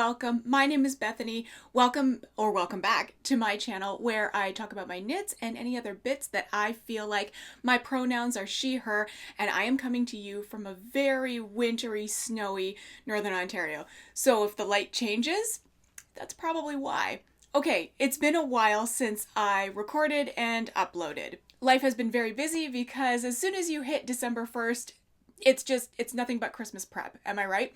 welcome. My name is Bethany. Welcome back to my channel where I talk about my knits and any other bits that I feel like. My pronouns are she, her, and I am coming to you from a very wintry, snowy Northern Ontario. So if the light changes, that's probably why. Okay, it's been a while since I recorded and uploaded. Life has been very busy because as soon as you hit December 1st, it's nothing but Christmas prep. Am I right?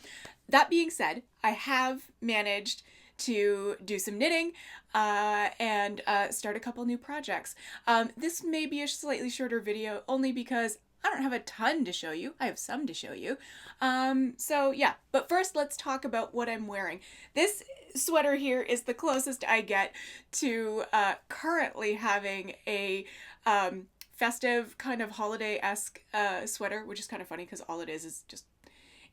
That being said, I have managed to do some knitting and start a couple new projects. This may be a slightly shorter video only because I don't have a ton to show you. I have some to show you. So yeah, but first let's talk about what I'm wearing. This sweater here is the closest I get to currently having a festive kind of holiday-esque sweater, which is kind of funny because all it is just,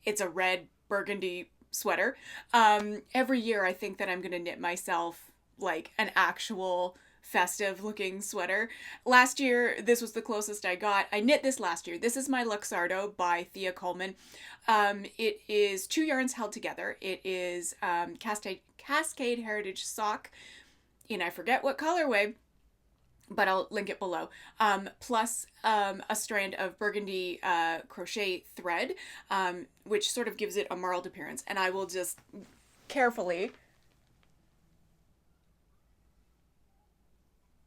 it's a red burgundy sweater. Every year I think that I'm going to knit myself like an actual festive looking sweater. Last year, this was the closest I got. I knit this last year. This is my Luxardo by Thea Coleman. It is 2 yarns held together. It is Cascade Heritage Sock in I forget what colorway, but I'll link it below, plus a strand of burgundy crochet thread, which sort of gives it a marled appearance. And I will just carefully,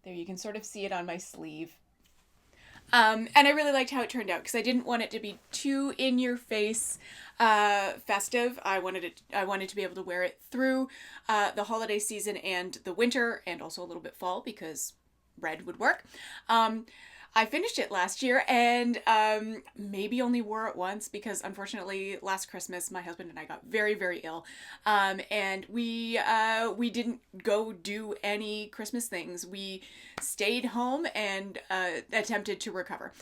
there you can sort of see it on my sleeve. And I really liked how it turned out because I didn't want it to be too in your face festive. I wanted to be able to wear it through the holiday season and the winter, and also a little bit fall because red would work. I finished it last year and maybe only wore it once because unfortunately last Christmas my husband and I got very, very ill, and we didn't go do any Christmas things. We stayed home and attempted to recover.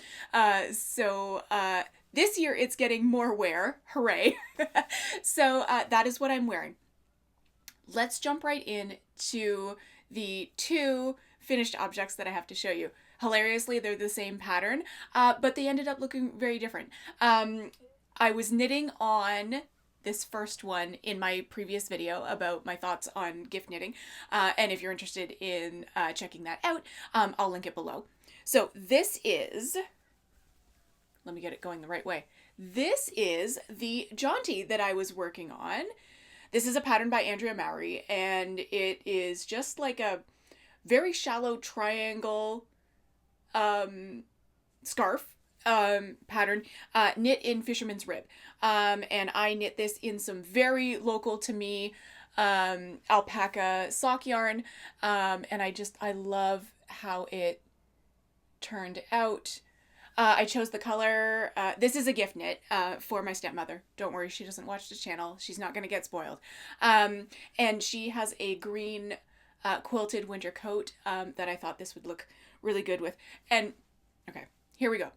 So this year it's getting more wear. Hooray. So that is what I'm wearing. Let's jump right in to the two finished objects that I have to show you. Hilariously, they're the same pattern, but they ended up looking very different. I was knitting on this first one in my previous video about my thoughts on gift knitting, and if you're interested in checking that out, I'll link it below. So this is, let me get it going the right way. This is the Jaunty that I was working on. This is a pattern by Andrea Mowry, and it is just like a very shallow triangle scarf pattern knit in fisherman's rib. And I knit this in some very local to me alpaca sock yarn. And I love how it turned out. I chose the color, this is a gift knit for my stepmother. Don't worry, she doesn't watch the channel. She's not going to get spoiled. And she has a green quilted winter coat that I thought this would look really good with. And okay, here we go.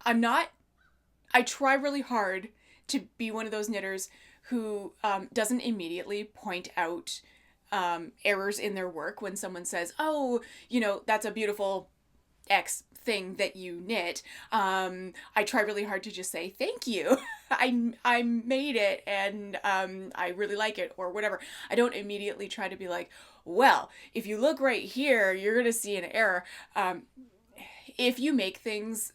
I try really hard to be one of those knitters who doesn't immediately point out errors in their work when someone says, oh, you know, that's a beautiful X thing that you knit. I try really hard to just say thank you. I made it and I really like it or whatever. I don't immediately try to be like, well, if you look right here, you're gonna see an error. If you make things,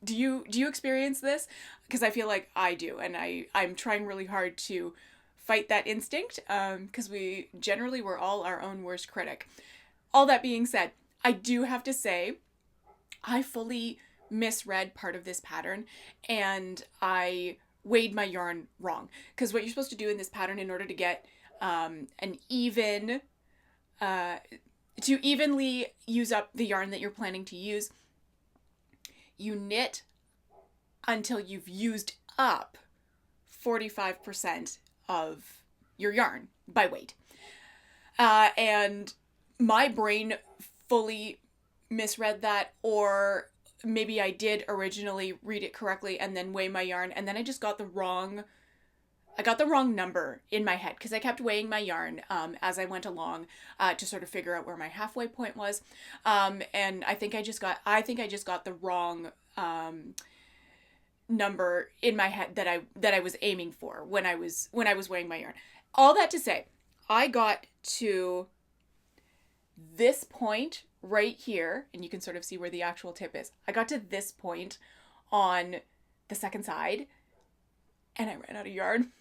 do you experience this? Because I feel like I do, and I'm trying really hard to fight that instinct because we're all our own worst critic. All that being said, I do have to say I fully misread part of this pattern and I weighed my yarn wrong. Because what you're supposed to do in this pattern in order to get an even, to evenly use up the yarn that you're planning to use, you knit until you've used up 45% of your yarn by weight. And my brain fully misread that, or maybe I did originally read it correctly and then weigh my yarn, and then I just got the wrong number in my head because I kept weighing my yarn as I went along to sort of figure out where my halfway point was, and I think I just got the wrong number in my head that I was aiming for when I was weighing my yarn. All that to say, I got to this point right here, and you can sort of see where the actual tip is. I got to this point on the second side, and I ran out of yarn.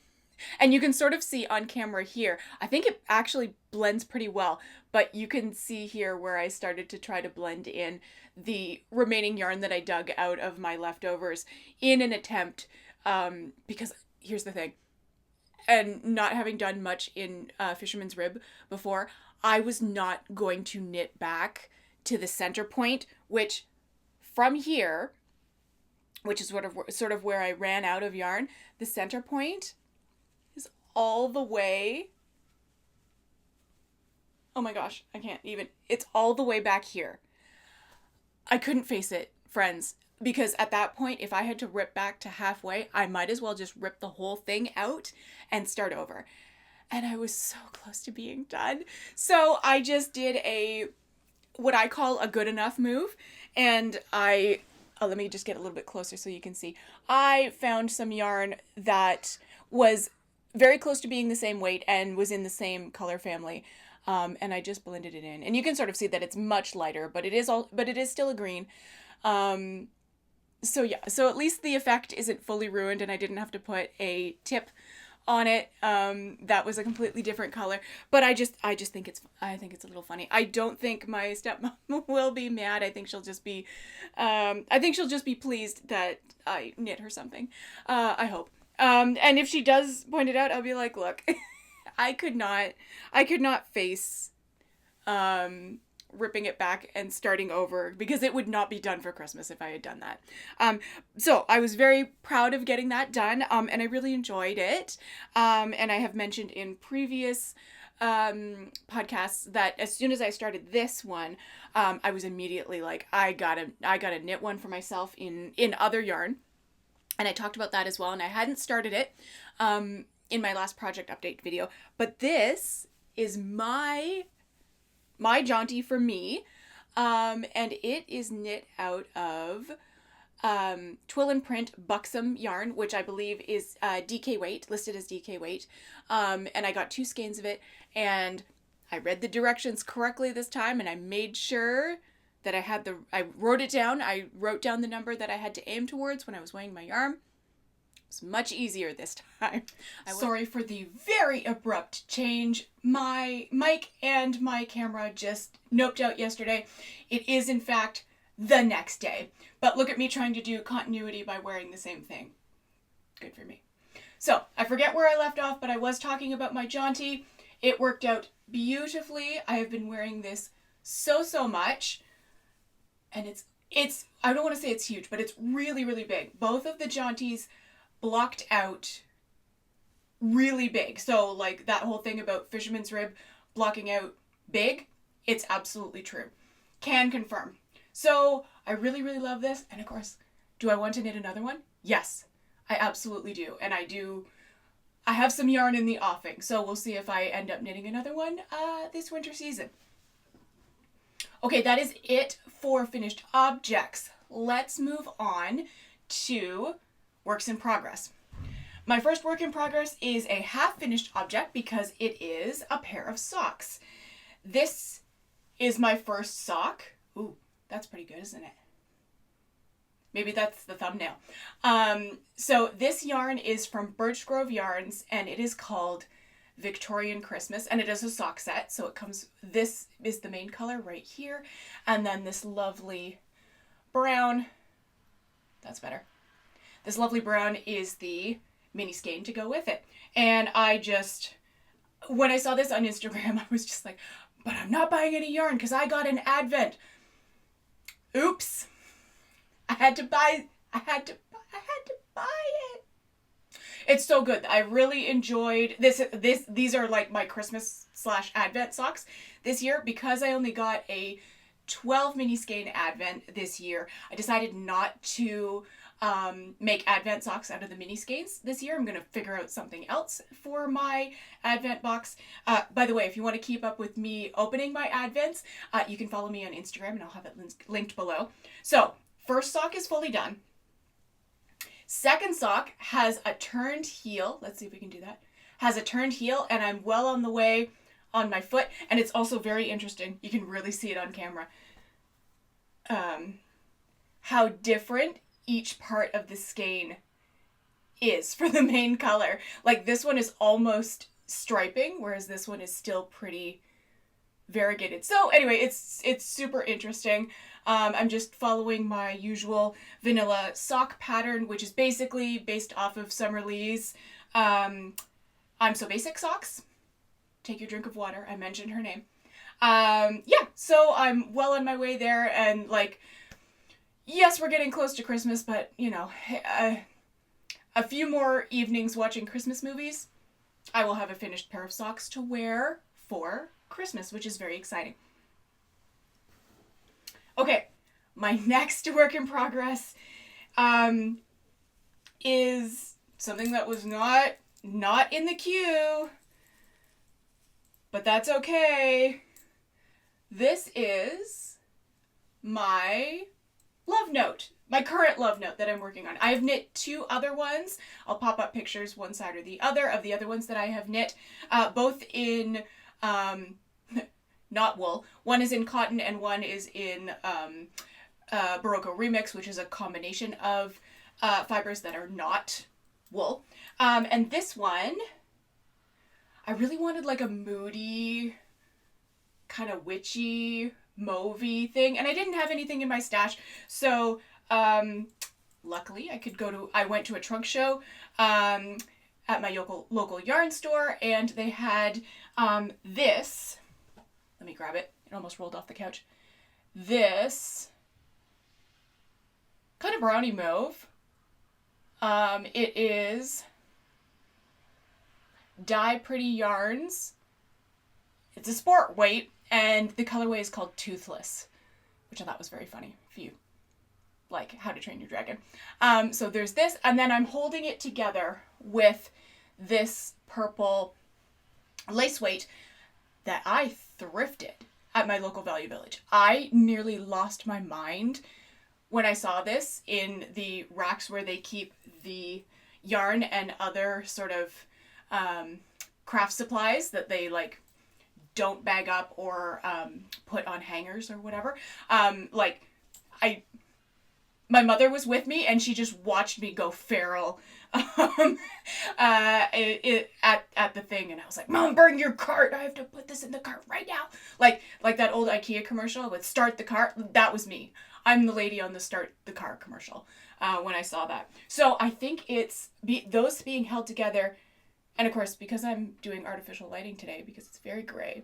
And you can sort of see on camera here, I think it actually blends pretty well, but you can see here where I started to try to blend in the remaining yarn that I dug out of my leftovers in an attempt, because here's the thing, and not having done much in Fisherman's Rib before, I was not going to knit back to the center point, which from here, which is sort of where I ran out of yarn, the center point is all the way, oh my gosh, I can't even, it's all the way back here. I couldn't face it, friends, because at that point, if I had to rip back to halfway, I might as well just rip the whole thing out and start over. And I was so close to being done. So I just did what I call a good enough move. And let me just get a little bit closer so you can see. I found some yarn that was very close to being the same weight and was in the same color family. And I just blended it in. And you can sort of see that it's much lighter, but it is still a green. So yeah, so at least the effect isn't fully ruined and I didn't have to put a tip on it. That was a completely different color, but I think it's a little funny. I don't think my stepmom will be mad. I think she'll just be pleased that I knit her something. I hope. And if she does point it out, I'll be like, look, I could not face, ripping it back and starting over because it would not be done for Christmas if I had done that. So I was very proud of getting that done. And I really enjoyed it. And I have mentioned in previous, podcasts that as soon as I started this one, I was immediately like, I gotta knit one for myself in other yarn. And I talked about that as well. And I hadn't started it, in my last project update video, but this is my Jaunty for me, and it is knit out of Twill and Print Buxom yarn, which I believe is DK weight, listed as DK weight, and I got 2 skeins of it, and I read the directions correctly this time, and I made sure that I wrote it down. I wrote down the number that I had to aim towards when I was weighing my yarn. It's much easier this time. Sorry for the very abrupt change. My mic and my camera just noped out yesterday. It is, in fact, the next day. But look at me trying to do continuity by wearing the same thing. Good for me. So, I forget where I left off, but I was talking about my Jaunty. It worked out beautifully. I have been wearing this so much. And it's I don't want to say it's huge, but it's really, really big. Both of the Jaunties blocked out really big. So like that whole thing about Fisherman's Rib blocking out big, it's absolutely true. Can confirm. So I really, really love this. And of course, do I want to knit another one? Yes, I absolutely do. And I have some yarn in the offing. So we'll see if I end up knitting another one this winter season. Okay, that is it for finished objects. Let's move on to works in progress. My first work in progress is a half-finished object because it is a pair of socks. This is my first sock. Ooh, that's pretty good, isn't it? Maybe that's the thumbnail. So this yarn is from Birch Grove Yarns, and it is called Victorian Christmas, and it is a sock set. So it comes, this is the main color right here, and then this lovely brown, that's better. This lovely brown is the mini skein to go with it. And when I saw this on Instagram, I was just like, but I'm not buying any yarn because I got an Advent. Oops. I had to buy it. It's so good. I really enjoyed this. These are like my Christmas / Advent socks this year because I only got a 12 mini skein Advent this year. I decided not to make Advent socks out of the mini skeins this year. I'm going to figure out something else for my Advent box. By the way, if you want to keep up with me opening my Advents, you can follow me on Instagram and I'll have it linked below. So, first sock is fully done. Second sock has a turned heel. Let's see if we can do that. Has a turned heel, and I'm well on the way on my foot. And it's also very interesting. You can really see it on camera. How different each part of the skein is for the main color. Like this one is almost striping, whereas this one is still pretty variegated. So anyway, it's super interesting. I'm just following my usual vanilla sock pattern, which is basically based off of Summer Lee's I'm So Basic socks. Take your drink of water. I mentioned her name. Yeah, so I'm well on my way there, and like, yes, we're getting close to Christmas, but you know, a few more evenings watching Christmas movies, I will have a finished pair of socks to wear for Christmas, which is very exciting. Okay, my next work in progress is something that was not in the queue, but that's okay. This is my love note, my current love note that I'm working on. I have knit 2 other ones. I'll pop up pictures one side or the other of the other ones that I have knit, both in not wool. One is in cotton and one is in Barocco Remix, which is a combination of fibers that are not wool. And this one, I really wanted like a moody, kind of witchy, mauve-y thing, and I didn't have anything in my stash, so luckily I went to a trunk show at my local yarn store, and they had this. Let me grab it. It almost rolled off the couch. This kind of brownie mauve. It is Dye Pretty Yarns. It's a sport weight, and the colorway is called Toothless, which I thought was very funny if you like How to Train Your Dragon. So there's this, and then I'm holding it together with this purple lace weight that I thrifted at my local Value Village. I nearly lost my mind when I saw this in the racks where they keep the yarn and other sort of craft supplies that they like don't bag up or put on hangers or whatever. My mother was with me, and she just watched me go feral at the thing, and I was like, "Mom, bring your cart! I have to put this in the cart right now!" Like that old IKEA commercial with "Start the cart." That was me. I'm the lady on the "Start the car" commercial when I saw that. So I think it's those being held together, and of course because I'm doing artificial lighting today because it's very gray,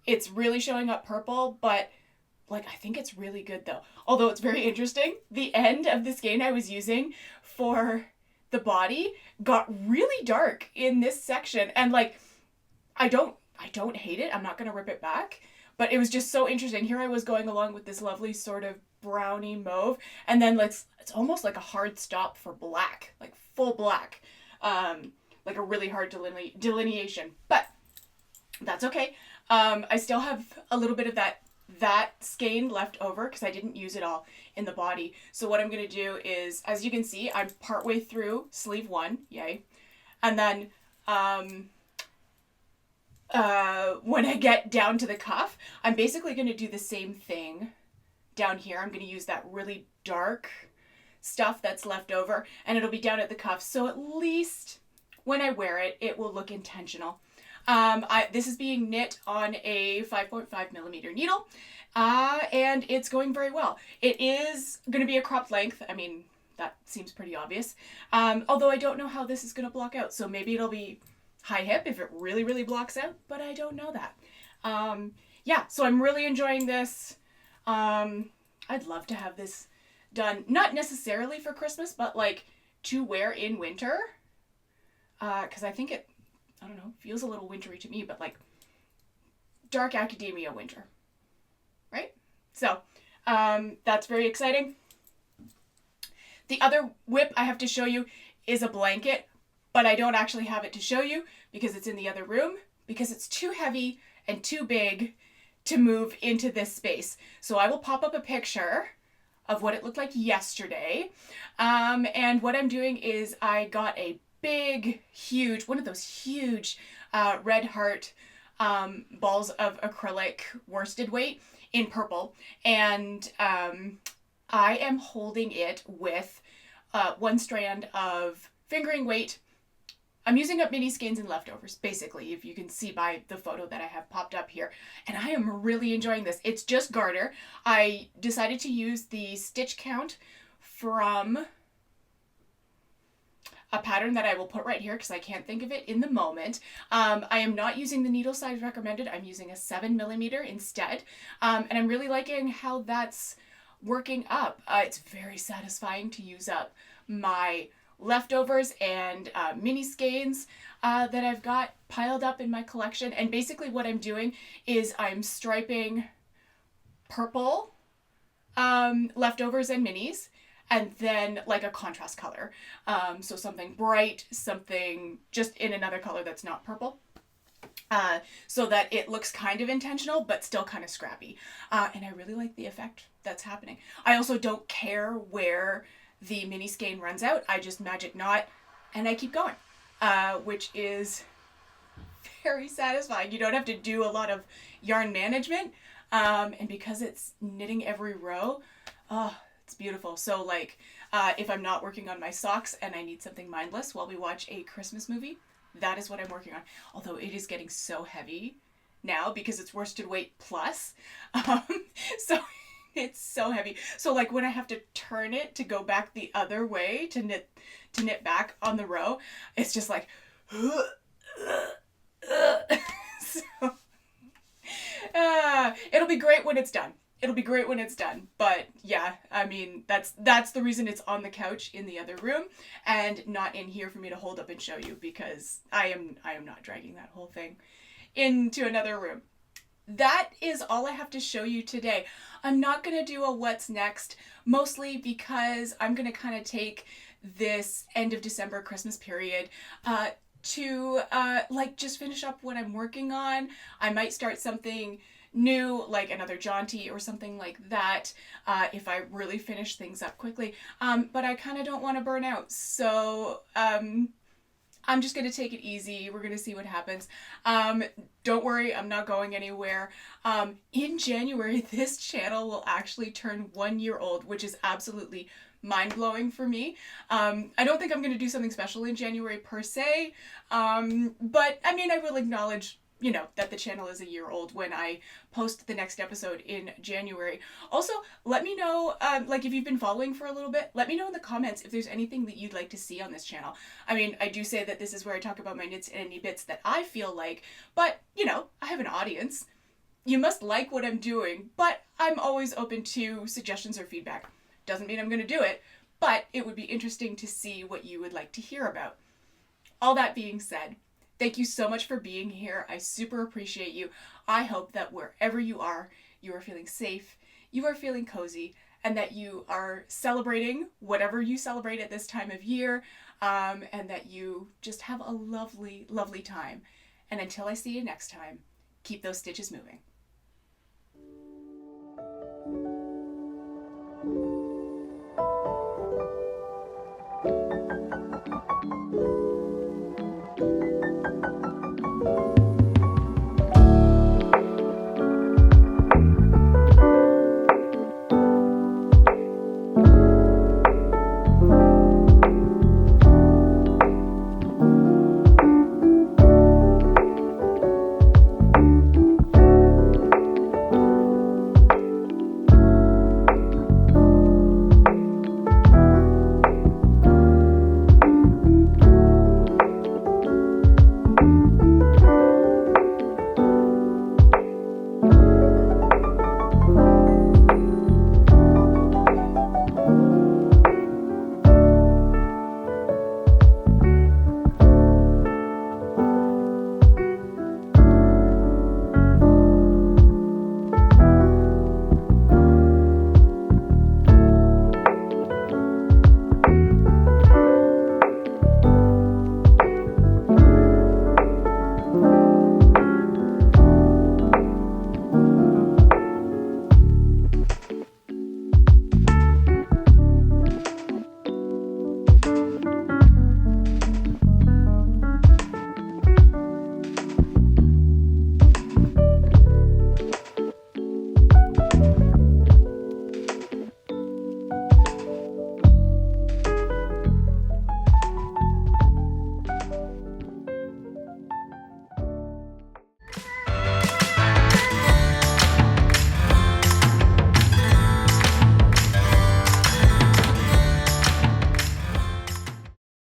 it's really showing up purple, but like, I think it's really good though. Although it's very interesting, the end of the skein I was using for the body got really dark in this section. And like, I don't hate it. I'm not going to rip it back, but it was just so interesting. Here I was going along with this lovely sort of brownie mauve, and then it's almost like a hard stop for black, like full black, like a really hard delineation, but that's okay. I still have a little bit of that skein left over because I didn't use it all in the body. So what I'm going to do is, as you can see, I'm partway through sleeve 1, yay. And then when I get down to the cuff, I'm basically going to do the same thing down here. I'm going to use that really dark stuff that's left over, and it'll be down at the cuff. So at least when I wear it, it will look intentional. This is being knit on a 5.5 millimeter needle, and it's going very well. It is going to be a cropped length. I mean, that seems pretty obvious. Although I don't know how this is going to block out, so maybe it'll be high hip if it really, really blocks out, but I don't know that. Yeah, so I'm really enjoying this. I'd love to have this done, not necessarily for Christmas, but like to wear in winter, because I think it, I don't know, feels a little wintry to me, but like dark academia winter, right? So that's very exciting. The other whip I have to show you is a blanket, but I don't actually have it to show you because it's in the other room, because it's too heavy and too big to move into this space. So I will pop up a picture of what it looked like yesterday. And what I'm doing is I got a big, huge, one of those huge red heart balls of acrylic worsted weight in purple. And I am holding it with one strand of fingering weight. I'm using up mini skeins and leftovers, basically, if you can see by the photo that I have popped up here. And I am really enjoying this. It's just Garter. I decided to use the stitch count from a pattern that I will put right here because I can't think of it in the moment. I am not using the needle size recommended. I'm using a 7mm instead. And I'm really liking how that's working up. It's very satisfying to use up my leftovers and mini skeins that I've got piled up in my collection. And basically what I'm doing is I'm striping purple leftovers and minis, and then like a contrast color. So something bright, something just in another color that's not purple. So that it looks kind of intentional, but still kind of scrappy. And I really like the effect that's happening. I also don't care where the mini skein runs out. I just magic knot and I keep going, which is very satisfying. You don't have to do a lot of yarn management. And because it's knitting every row, oh, it's beautiful. So like, if I'm not working on my socks and I need something mindless while we watch a Christmas movie, that is what I'm working on. Although it is getting so heavy now because it's worsted weight plus. So it's so heavy. So like when I have to turn it to go back the other way to knit back on the row, it's just like, so, it'll be great when it's done. It'll be great when it's done. But yeah, I mean, that's the reason it's on the couch in the other room and not in here for me to hold up and show you, because I am not dragging that whole thing into another room. That is all I have to show you today. I'm not going to do a what's next, mostly because I'm going to kind of take this end of December Christmas period to like just finish up what I'm working on. I might start something new, like another Jaunty or something like that, if I really finish things up quickly. But I kind of don't want to burn out. So I'm just going to take it easy. We're going to see what happens. Don't worry, I'm not going anywhere. In January, this channel will actually turn 1 year old, which is absolutely mind-blowing for me. I don't think I'm going to do something special in January per se, but I mean, I will acknowledge, you know, that the channel is a year old when I post the next episode in January. Also, let me know, like if you've been following for a little bit, let me know in the comments if there's anything that you'd like to see on this channel. I mean, I do say that this is where I talk about my knits and any bits that I feel like, but you know, I have an audience. You must like what I'm doing, but I'm always open to suggestions or feedback. Doesn't mean I'm going to do it, but it would be interesting to see what you would like to hear about. All that being said, thank you so much for being here. I super appreciate you. I hope that wherever you are feeling safe, you are feeling cozy, and that you are celebrating whatever you celebrate at this time of year, and that you just have a lovely, lovely time. And until I see you next time, keep those stitches moving.